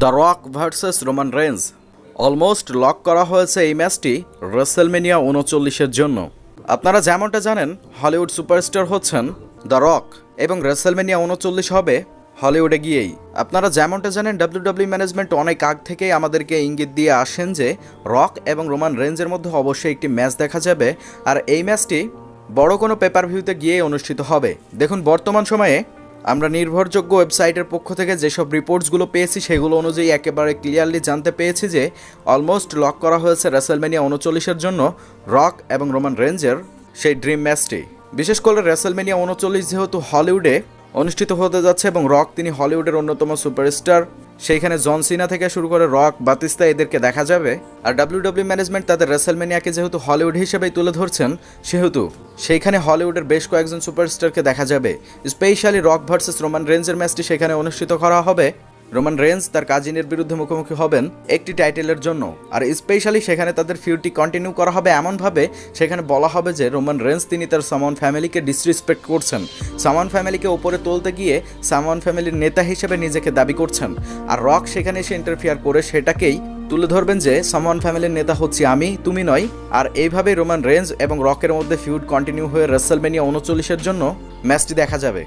The rock versus Roman range almost lock করা হয়েছে এই ম্যাচটি রেসেলমেনিয়া ৩৯-এর জন্য। আপনারা যেমনটা জানেন, হলিউড সুপারস্টার হচ্ছেন দ্য রক এবং রেসেলমেনিয়া ৩৯ হবে হলিউডে গিয়েই। আপনারা যেমনটা জানেন, ডাব্লিউডাব্লিউ ম্যানেজমেন্ট অনেক আগ থেকেই আমাদেরকে ইঙ্গিত দিয়ে আসেন যে রক এবং রোমান রেঞ্জের মধ্যে অবশ্যই একটি ম্যাচ দেখা যাবে, আর এই ম্যাচটি বড় কোনো পেপার ভিউতে গিয়ে অনুষ্ঠিত হবে। দেখুন, বর্তমান সময়ে আমরা নির্ভরযোগ্য ওয়েবসাইটের পক্ষ থেকে যেসব রিপোর্টসগুলো পেয়েছি সেগুলো অনুযায়ী একেবারে ক্লিয়ারলি জানতে পেরেছি যে অলমোস্ট লক করা হয়েছে রেসেলমেনিয়া ৩৯-এর জন্য রক এবং রোমান রেঞ্জের সেই ড্রিম ম্যাচটি। বিশেষ করে রেসেলমেনিয়া ৩৯ যেহেতু হলিউডে অনুষ্ঠিত হতে যাচ্ছে এবং রক তিনি হলিউডের অন্যতম সুপারস্টার, সেইখানে জন সিনা থেকে শুরু করে রক, বাতিস্তা এদেরকে দেখা যাবে। আর ডাব্লিউডাব্লিউ ম্যানেজমেন্ট তাদের রেসেলমেনিয়াকে যেহেতু হলিউড হিসেবেই তুলে ধরছেন, সেহেতু সেইখানে হলিউডের বেশ কয়েকজন সুপারস্টারকে দেখা যাবে। স্পেশালি রক ভার্সেস রোমান রেঞ্জের ম্যাচটি সেখানে অনুষ্ঠিত করা হবে। রোমান রেঞ্জ তার কাজিনের বিরুদ্ধে মুখোমুখি হবেন একটি টাইটেলের জন্য, আর স্পেশালি সেখানে তাদের ফিউডটি কন্টিনিউ করা হবে এমনভাবে সেখানে বলা হবে যে রোমান রেঞ্জ তিনি তার সামন ফ্যামিলিকে ডিসরেসপেক্ট করছেন, সামন ফ্যামিলিকে উপরে তুলতে গিয়ে সামন ফ্যামিলির নেতা হিসেবে নিজেকে দাবি করছেন। আর রক সেখানে এসে ইন্টারফিয়ার করে সেটাকেই তুলে ধরবেন যে সামন ফ্যামিলির নেতা হচ্ছি আমি, তুমি নয়। আর এইভাবেই রোমান রেঞ্জ এবং রকের মধ্যে ফিউড কন্টিনিউ হয়ে রেসেলমেনিয়া ৩৯-এর জন্য ম্যাচটি দেখা যাবে।